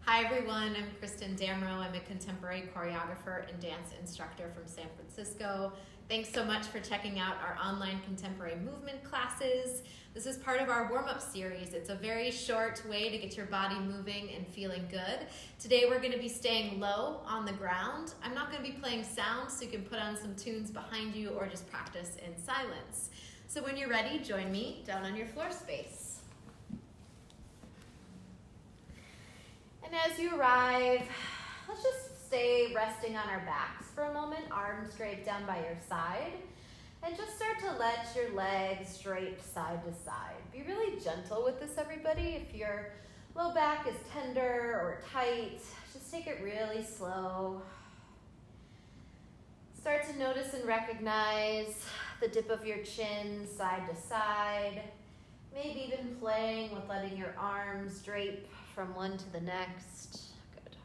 Hi everyone, I'm Kristen Damrow. I'm a contemporary choreographer and dance instructor from San Francisco. Thanks so much for checking out our online contemporary movement classes. This is part of our warm-up series. It's a very short way to get your body moving and feeling good. Today we're going to be staying low on the ground. I'm not going to be playing sounds, so you can put on some tunes behind you or just practice in silence. So when you're ready, join me down on your floor space. And as you arrive, let's just stay resting on our backs for a moment, arms draped down by your side, and just start to let your legs drape side to side. Be really gentle with this, everybody. If your low back is tender or tight, just take it really slow. Start to notice and recognize the dip of your chin side to side, maybe even playing with letting your arms drape from one to the next. Good.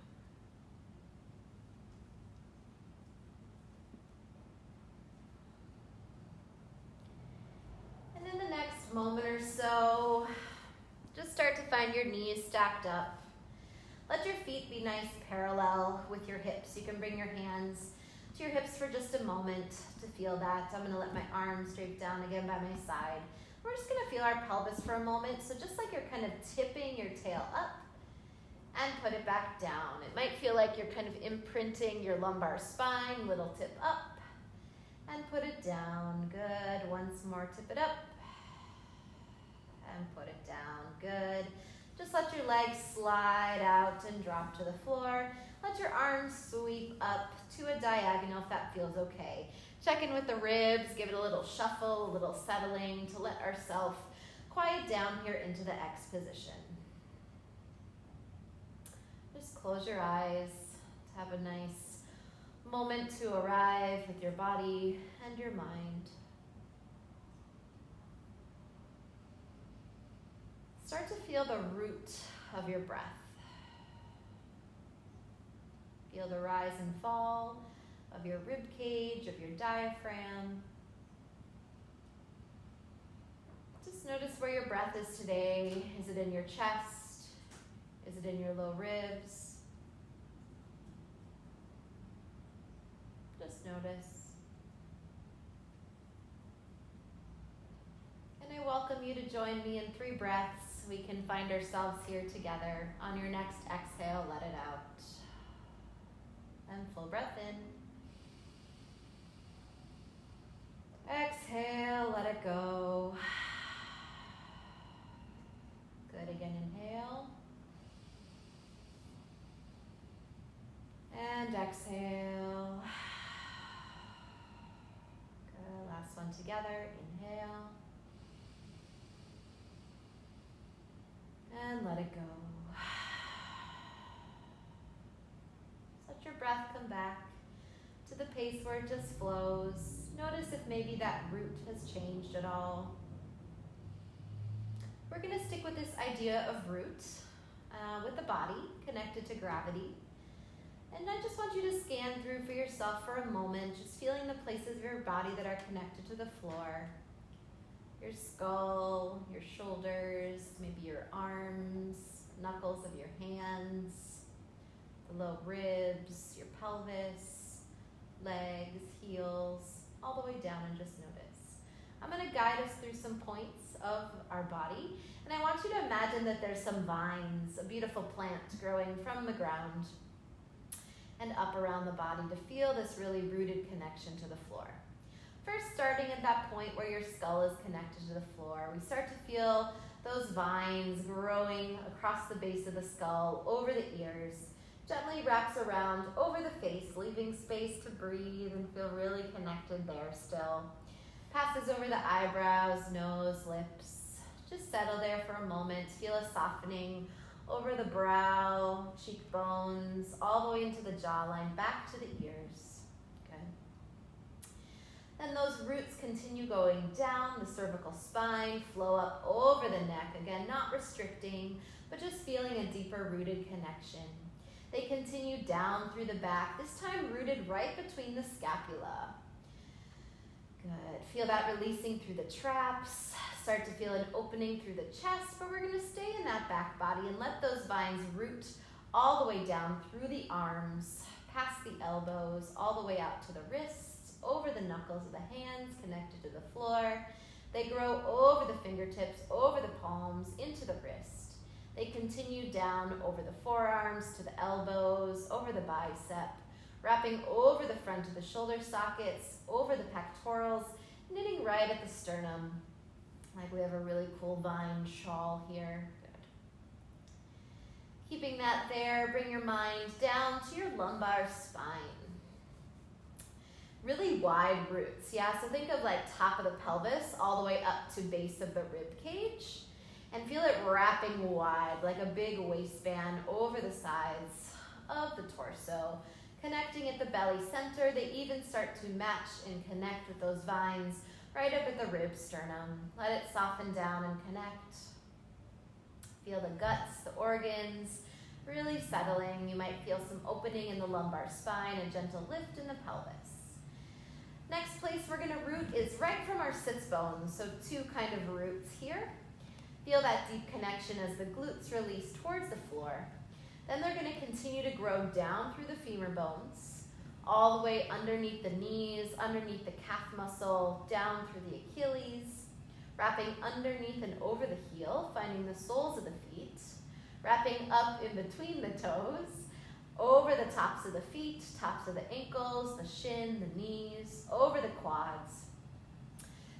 And in the next moment or so, just start to find your knees stacked up. Let your feet be nice parallel with your hips. You can bring your hands to your hips for just a moment to feel that. I'm gonna let my arms drape down again by my side. We're just gonna feel our pelvis for a moment. So just like you're kind of tipping your tail up and put it back down. It might feel like you're kind of imprinting your lumbar spine, little tip up and put it down. Good, once more, tip it up and put it down. Good. Just let your legs slide out and drop to the floor. Let your arms sweep up to a diagonal if that feels okay. Check in with the ribs, give it a little shuffle, a little settling to let ourselves quiet down here into the X position. Just close your eyes to have a nice moment to arrive with your body and your mind. Start to feel the root of your breath. Feel the rise and fall of your rib cage, of your diaphragm. Just notice where your breath is today. Is it in your chest? Is it in your low ribs? Just notice. And I welcome you to join me in 3 breaths. We can find ourselves here together. On your next exhale, let it out. And full breath in. Exhale, let it go. Good, again, inhale. And exhale. Good, last one together. Inhale. And let it go. Let your breath come back to the pace where it just flows. Notice if maybe that root has changed at all. We're going to stick with this idea of root with the body connected to gravity. And I just want you to scan through for yourself for a moment, just feeling the places of your body that are connected to the floor. Your skull, your shoulders, maybe your arms, knuckles of your hands, the low ribs, your pelvis, legs, heels, all the way down, and just notice. I'm going to guide us through some points of our body, and I want you to imagine that there's some vines, a beautiful plant growing from the ground and up around the body to feel this really rooted connection to the floor. First, starting at that point where your skull is connected to the floor, we start to feel those vines growing across the base of the skull, over the ears, gently wraps around over the face, leaving space to breathe and feel really connected there still. Passes over the eyebrows, nose, lips. Just settle there for a moment. Feel a softening over the brow, cheekbones, all the way into the jawline, back to the ears. Good. Then those roots continue going down the cervical spine, flow up over the neck. Again, not restricting, but just feeling a deeper rooted connection. They continue down through the back, this time rooted right between the scapula. Good. Feel that releasing through the traps. Start to feel an opening through the chest, but we're going to stay in that back body and let those vines root all the way down through the arms, past the elbows, all the way out to the wrists, over the knuckles of the hands, connected to the floor. They grow over the fingertips, over the palms, into the wrist. They continue down over the forearms, to the elbows, over the bicep, wrapping over the front of the shoulder sockets, over the pectorals, knitting right at the sternum. Like we have a really cool vine shawl here. Good. Keeping that there, bring your mind down to your lumbar spine. Really wide roots, yeah? So think of like top of the pelvis all the way up to base of the rib cage. And feel it wrapping wide, like a big waistband over the sides of the torso. Connecting at the belly center. They even start to match and connect with those vines right up at the rib sternum. Let it soften down and connect. Feel the guts, the organs, really settling. You might feel some opening in the lumbar spine, a gentle lift in the pelvis. Next place we're going to root is right from our sits bones, so two kind of roots here. Feel that deep connection as the glutes release towards the floor. Then they're going to continue to grow down through the femur bones, all the way underneath the knees, underneath the calf muscle, down through the Achilles, wrapping underneath and over the heel, finding the soles of the feet, wrapping up in between the toes, over the tops of the feet, tops of the ankles, the shin, the knees, over the quads.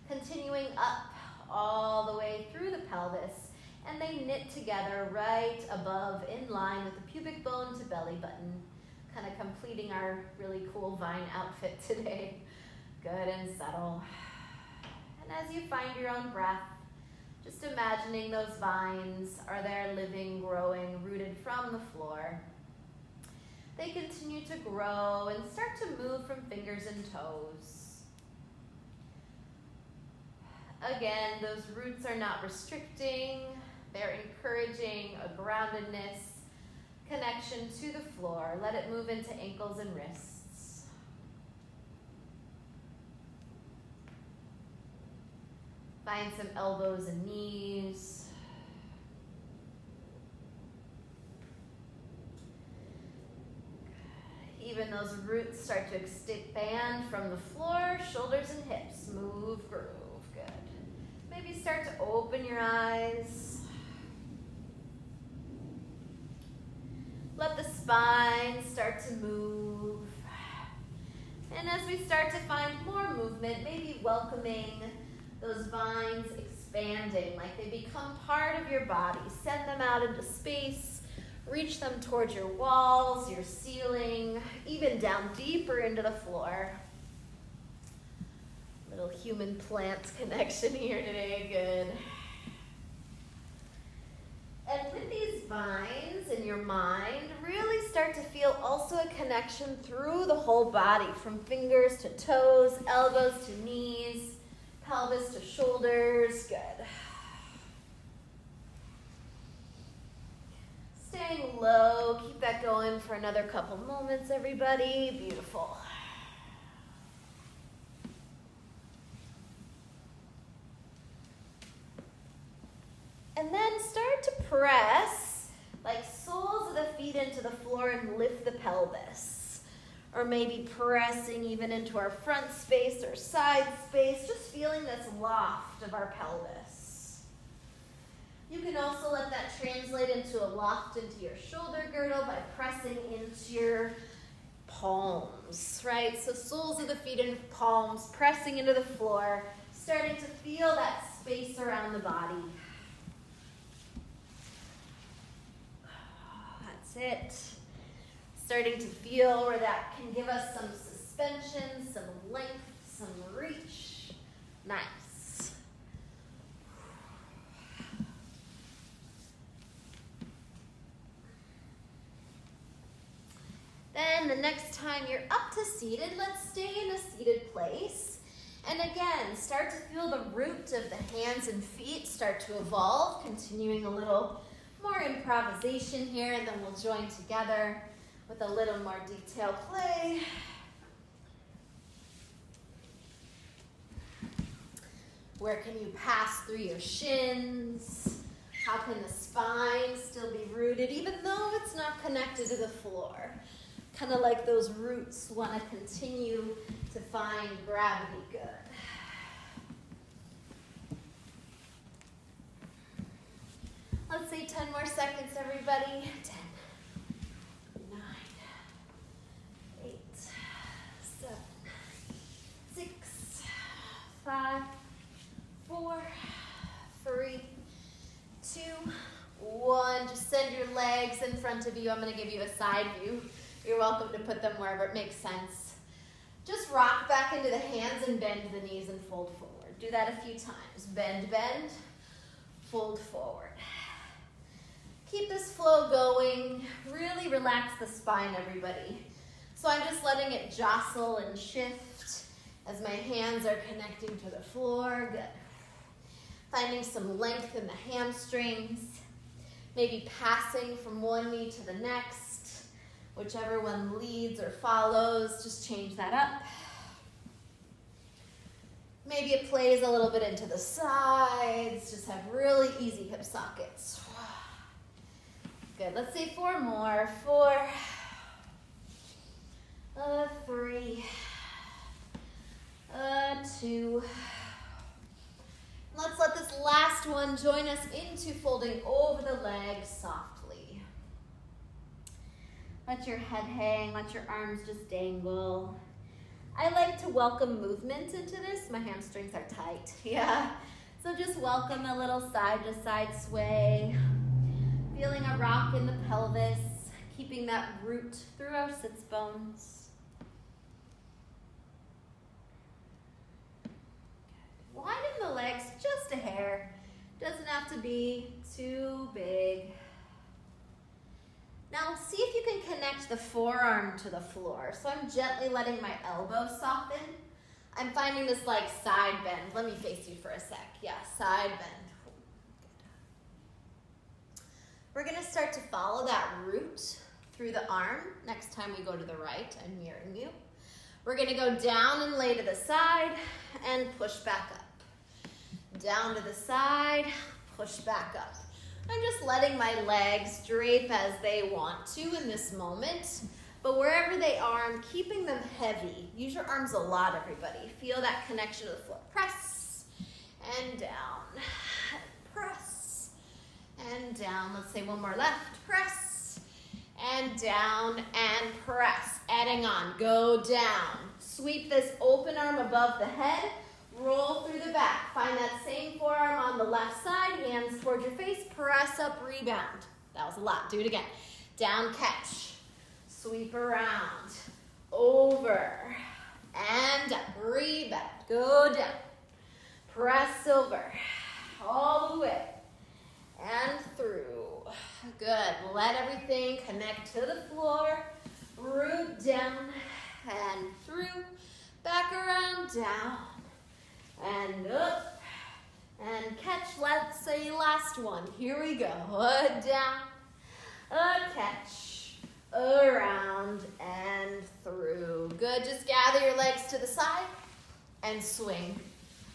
Continuing up all the way through the pelvis, and they knit together right above, in line with the pubic bone to belly button, kind of completing our really cool vine outfit today. Good and settle. And as you find your own breath, just imagining those vines are there living, growing, rooted from the floor. They continue to grow and start to move from fingers and toes. Again, those roots are not restricting. They're encouraging a groundedness, connection to the floor. Let it move into ankles and wrists. Find some elbows and knees. Even those roots start to expand from the floor, shoulders and hips. Move, groove. Good. Maybe start to open your eyes. Let the spine start to move. And as we start to find more movement, maybe welcoming those vines expanding, like they become part of your body. Send them out into space. Reach them towards your walls, your ceiling, even down deeper into the floor. Little human plant connection here today, good. And with these vines in your mind, really start to feel also a connection through the whole body, from fingers to toes, elbows to knees, pelvis to shoulders, good. Staying low, keep that going for another couple moments, everybody. Beautiful. And then start to press like soles of the feet into the floor and lift the pelvis. Or maybe pressing even into our front space or side space, just feeling this loft of our pelvis. You can also let that translate into a loft into your shoulder girdle by pressing into your palms, right? So soles of the feet and palms pressing into the floor, starting to feel that space around the body. That's it. Starting to feel where that can give us some suspension, some length, some reach. Nice. Then the next time you're up to seated, let's stay in a seated place. And again, start to feel the root of the hands and feet start to evolve, continuing a little more improvisation here, and then we'll join together with a little more detailed play. Where can you pass through your shins? How can the spine still be rooted even though it's not connected to the floor? Kind of like those roots want to continue to find gravity. Good. Let's say 10 more seconds, everybody. 10, 9, 8, 7, 6, 5, 4, 3, 2, 1. Just send your legs in front of you. I'm going to give you a side view. You're welcome to put them wherever it makes sense. Just rock back into the hands and bend the knees and fold forward. Do that a few times. Bend, bend, fold forward. Keep this flow going. Really relax the spine, everybody. So I'm just letting it jostle and shift as my hands are connecting to the floor. Good. Finding some length in the hamstrings. Maybe passing from one knee to the next. Whichever one leads or follows, just change that up. Maybe it plays a little bit into the sides. Just have really easy hip sockets. Good, let's say 4 more. 4, 3, 2. Let's let this last one join us into folding over the legs softly. Let your head hang, let your arms just dangle. I like to welcome movement into this. My hamstrings are tight, yeah. So just welcome a little side to side sway. Feeling a rock in the pelvis, keeping that root through our sits bones. Widen the legs just a hair. Doesn't have to be too big. Now see if you can connect the forearm to the floor. So I'm gently letting my elbow soften. I'm finding this like side bend. Let me face you for a sec. Yeah, side bend. We're gonna start to follow that root through the arm. Next time we go to the right, I'm mirroring you. We're gonna go down and lay to the side and push back up. Down to the side, push back up. I'm just letting my legs drape as they want to in this moment, but wherever they are, I'm keeping them heavy. Use your arms a lot, everybody. Feel that connection to the floor. Press and down, press and down. Let's say one more left. Press and down and press. Adding on, go down. Sweep this open arm above the head. Roll through the back. Find that same forearm on the left side. Hands towards your face. Press up, rebound. That was a lot. Do it again. Down, catch. Sweep around. Over. And up. Rebound. Go down. Press over. All the way. And through. Good. Let everything connect to the floor. Root down. And through. Back around. Down. And up, and catch. Let's say last one. Here we go. Down, catch, around, and through. Good. Just gather your legs to the side and swing.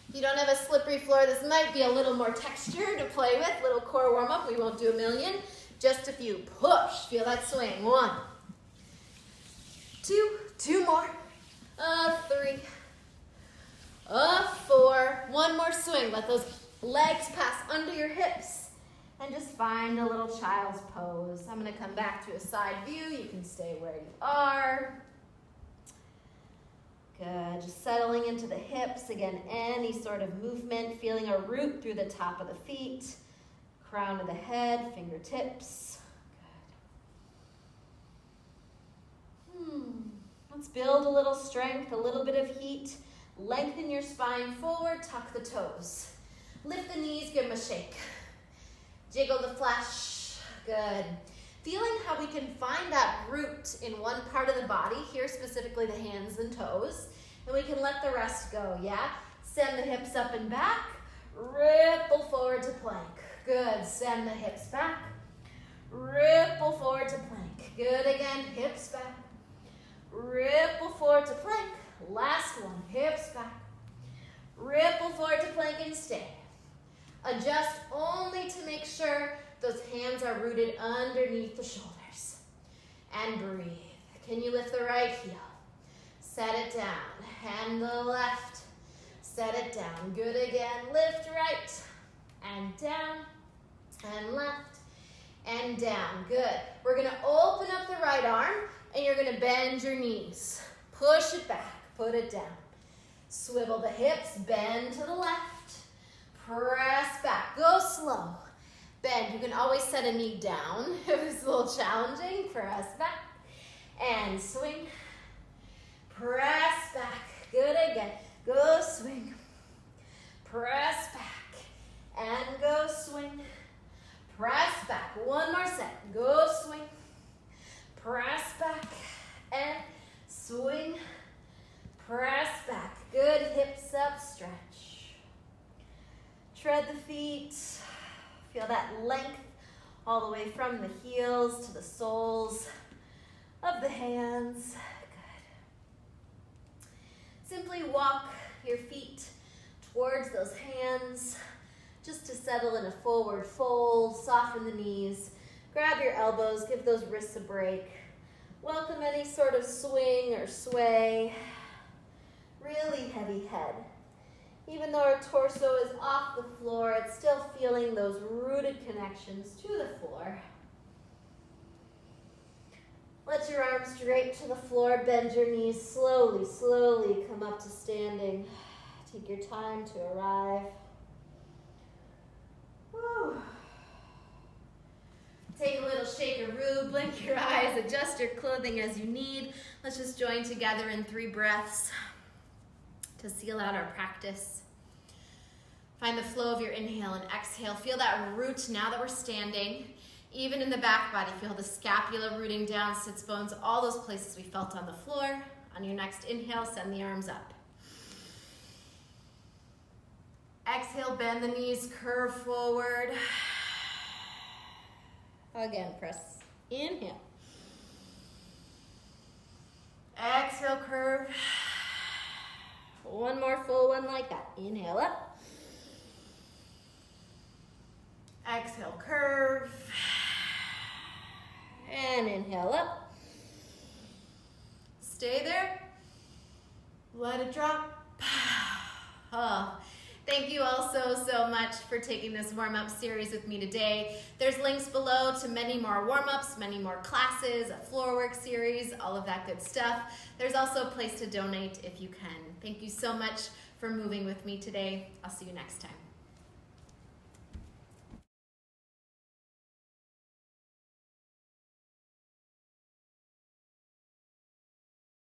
If you don't have a slippery floor, this might be a little more texture to play with. Little core warm-up. We won't do a million. Just a few. Push. Feel that swing. 1, 2, 2 more. 3. 4, one more swing. Let those legs pass under your hips and just find a little child's pose. I'm going to come back to a side view. You can stay where you are. Good. Just settling into the hips. Again, any sort of movement. Feeling a root through the top of the feet, crown of the head, fingertips. Good. Let's build a little strength, a little bit of heat. Lengthen your spine forward, tuck the toes. Lift the knees, give them a shake. Jiggle the flesh. Good. Feeling how we can find that root in one part of the body, here specifically the hands and toes, and we can let the rest go, yeah? Send the hips up and back. Ripple forward to plank. Good. Send the hips back. Ripple forward to plank. Good again. Hips back. Ripple forward to plank. Last one, hips back. Ripple forward to plank and stay. Adjust only to make sure those hands are rooted underneath the shoulders. And breathe. Can you lift the right heel? Set it down. And the left. Set it down. Good again. Lift right. And down. And left. And down. Good. We're going to open up the right arm, and you're going to bend your knees. Push it back. Put it down. Swivel the hips. Bend to the left. Press back. Go slow. Bend. You can always set a knee down if it's a little challenging. Press back. And swing. Press back. Good again. Go swing. Press back. And go swing. Press back. One more set. Go swing. Press back. And swing. Press back. Good. Hips up. Stretch. Tread the feet. Feel that length all the way from the heels to the soles of the hands. Good. Simply walk your feet towards those hands just to settle in a forward fold. Soften the knees. Grab your elbows. Give those wrists a break. Welcome any sort of swing or sway. Really heavy head. Even though our torso is off the floor, it's still feeling those rooted connections to the floor. Let your arms straight to the floor. Bend your knees slowly, slowly. Come up to standing. Take your time to arrive. Woo. Take a little shakaroo. Blink your eyes. Adjust your clothing as you need. Let's just join together in 3 breaths to seal out our practice. Find the flow of your inhale and exhale. Feel that root now that we're standing. Even in the back body, feel the scapula rooting down, sits bones, all those places we felt on the floor. On your next inhale, send the arms up. Exhale, bend the knees, curve forward. Again, press. Inhale. Exhale, curve. One more full one like that. Inhale up. Exhale, curve. And inhale up. Stay there. Let it drop. Oh. Thank you all so much for taking this warm-up series with me today. There's links below to many more warm-ups, many more classes, a floor work series, all of that good stuff. There's also a place to donate if you can. Thank you so much for moving with me today. I'll see you next time.